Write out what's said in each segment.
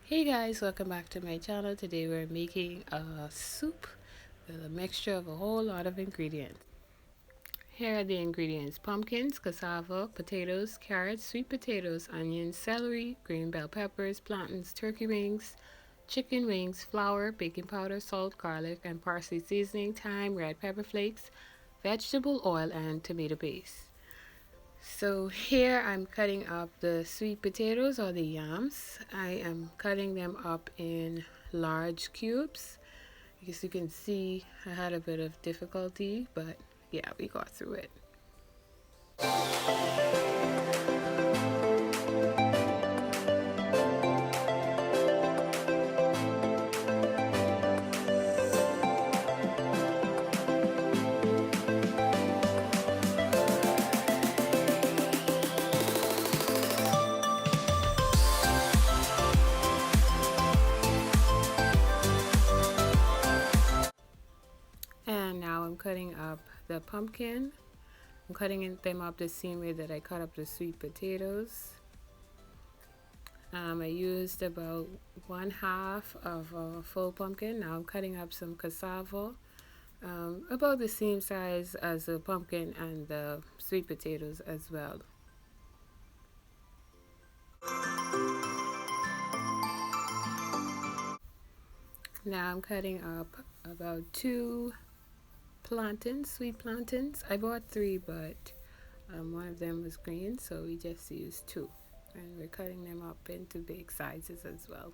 Hey guys, welcome back to my channel. Today we're making a soup with a mixture of a whole lot of ingredients. Here are the ingredients: pumpkins, cassava, potatoes, carrots, sweet potatoes, onions, celery, green bell peppers, plantains, turkey wings, chicken wings, flour, baking powder, salt, garlic, and parsley seasoning, thyme, red pepper flakes, vegetable oil, and tomato paste. So here I'm cutting up the sweet potatoes or the yams. I am cutting them up in large cubes. As you can see, I had a bit of difficulty, but yeah, we got through it. And now I'm cutting up the pumpkin. I'm cutting them up the same way that I cut up the sweet potatoes. I used about 1/2 of a full pumpkin. Now I'm cutting up some cassava, about the same size as the pumpkin and the sweet potatoes as well. Now I'm cutting up about 2 plantains, sweet plantains. I bought 3, but one of them was green, so we just used 2. And we're cutting them up into big sizes as well.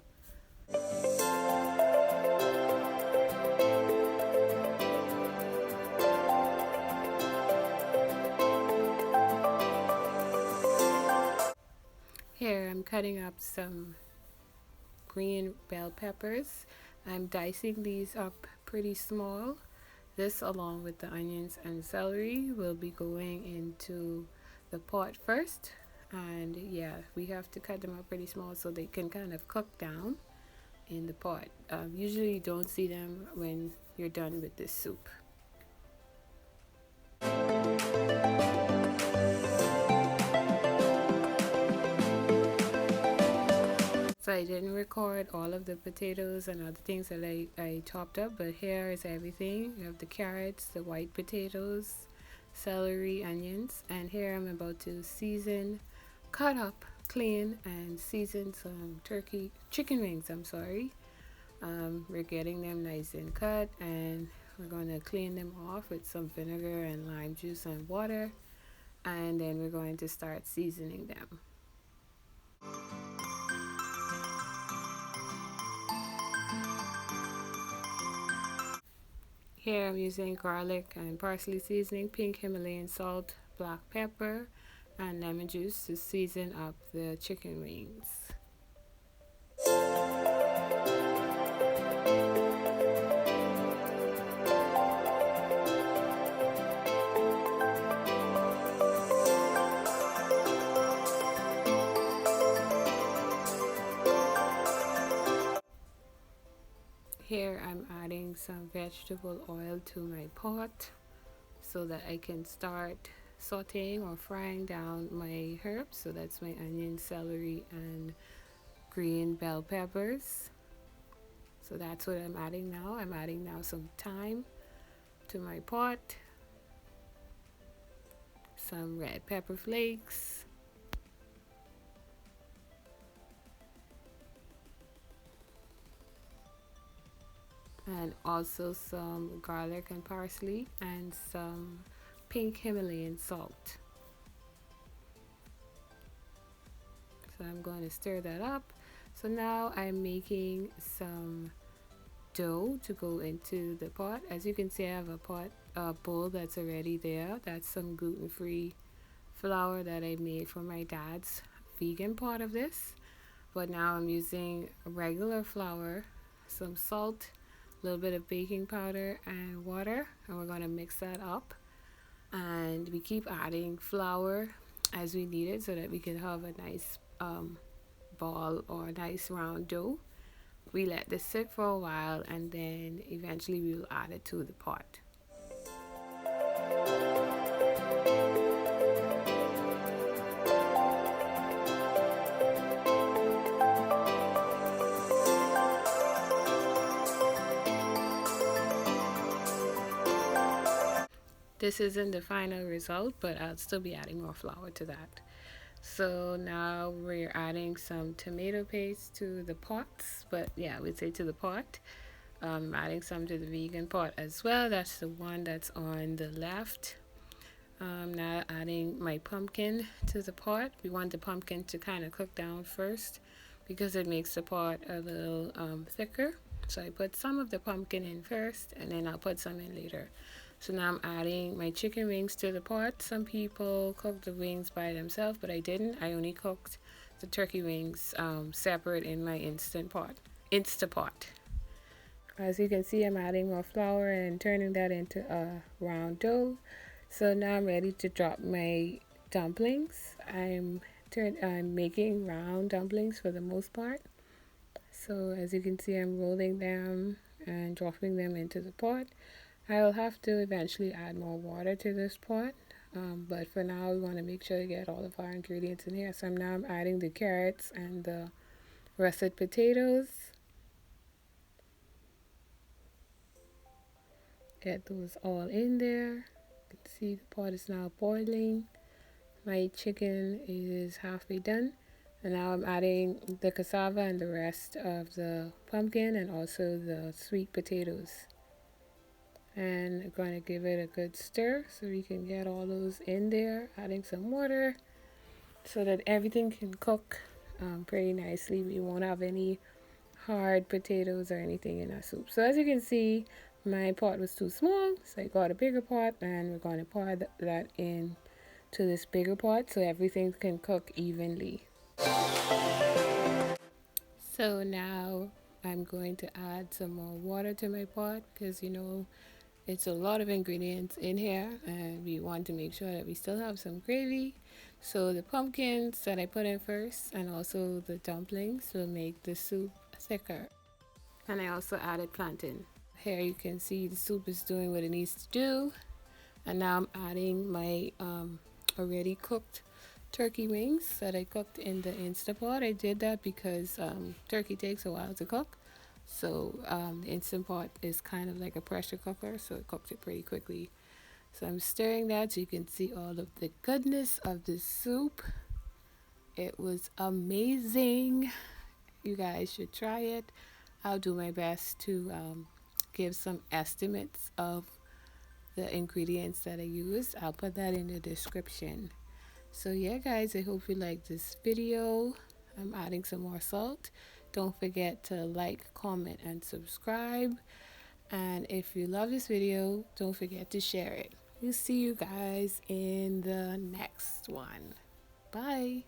Here I'm cutting up some green bell peppers. I'm dicing these up pretty small. This, along with the onions and celery, will be going into the pot first. And yeah, we have to cut them up pretty small so they can kind of cook down in the pot. Usually you don't see them when you're done with this soup. So I didn't record all of the potatoes and other things that I chopped up, but here is everything. You have the carrots, the white potatoes, celery, onions, and here I'm about to cut up, clean, and season some chicken wings, we're getting them nice and cut, and we're going to clean them off with some vinegar and lime juice and water, and then we're going to start seasoning them. Here I'm using garlic and parsley seasoning, pink Himalayan salt, black pepper, and lemon juice to season up the chicken wings. Here I'm adding some vegetable oil to my pot so that I can start sauteing or frying down my herbs. So that's my onion, celery, and green bell peppers. So that's what I'm adding now. I'm adding now some thyme to my pot, some red pepper flakes, and also some garlic and parsley, and some pink Himalayan salt. So I'm going to stir that up. So now I'm making some dough to go into the pot. As you can see, I have a bowl that's already there. That's some gluten-free flour that I made for my dad's vegan part of this. But now I'm using regular flour, some salt, a little bit of baking powder, and water, and we're going to mix that up. And we keep adding flour as we need it so that we can have a nice ball or a nice round dough. We let this sit for a while, and then eventually we will add it to the pot. This isn't the final result, but I'll still be adding more flour to that. So now we're adding some tomato paste to the pots, but yeah, we'd say to the pot. Adding some to the vegan pot as well. That's the one that's on the left. Now adding my pumpkin to the pot. We want the pumpkin to kind of cook down first because it makes the pot a little thicker. So I put some of the pumpkin in first and then I'll put some in later. So now I'm adding my chicken wings to the pot. Some people cook the wings by themselves, but I didn't. I only cooked the turkey wings separate in my Instapot. As you can see, I'm adding more flour and turning that into a round dough. So now I'm ready to drop my dumplings. I'm making round dumplings for the most part. So as you can see, I'm rolling them and dropping them into the pot. I'll have to eventually add more water to this pot, but for now we want to make sure to get all of our ingredients in here. So now I'm adding the carrots and the russet potatoes. Get those all in there. You can see the pot is now boiling. My chicken is halfway done. And now I'm adding the cassava and the rest of the pumpkin and also the sweet potatoes. And I'm going to give it a good stir so we can get all those in there. Adding some water so that everything can cook pretty nicely. We won't have any hard potatoes or anything in our soup. So as you can see, my pot was too small, so I got a bigger pot and we're going to pour that in to this bigger pot so everything can cook evenly. So now I'm going to add some more water to my pot because it's a lot of ingredients in here and we want to make sure that we still have some gravy. So the pumpkins that I put in first and also the dumplings will make the soup thicker. And I also added plantain. Here you can see the soup is doing what it needs to do. And now I'm adding my already cooked turkey wings that I cooked in the Instapot. I did that because turkey takes a while to cook. So the Instant Pot is kind of like a pressure cooker, so it cooks it pretty quickly. So I'm stirring that so you can see all of the goodness of the soup. It was amazing. You guys should try it. I'll do my best to give some estimates of the ingredients that I used. I'll put that in the description. So yeah guys, I hope you like this video. I'm adding some more salt. Don't forget to like, comment, and subscribe. And if you love this video, don't forget to share it. We'll see you guys in the next one. Bye.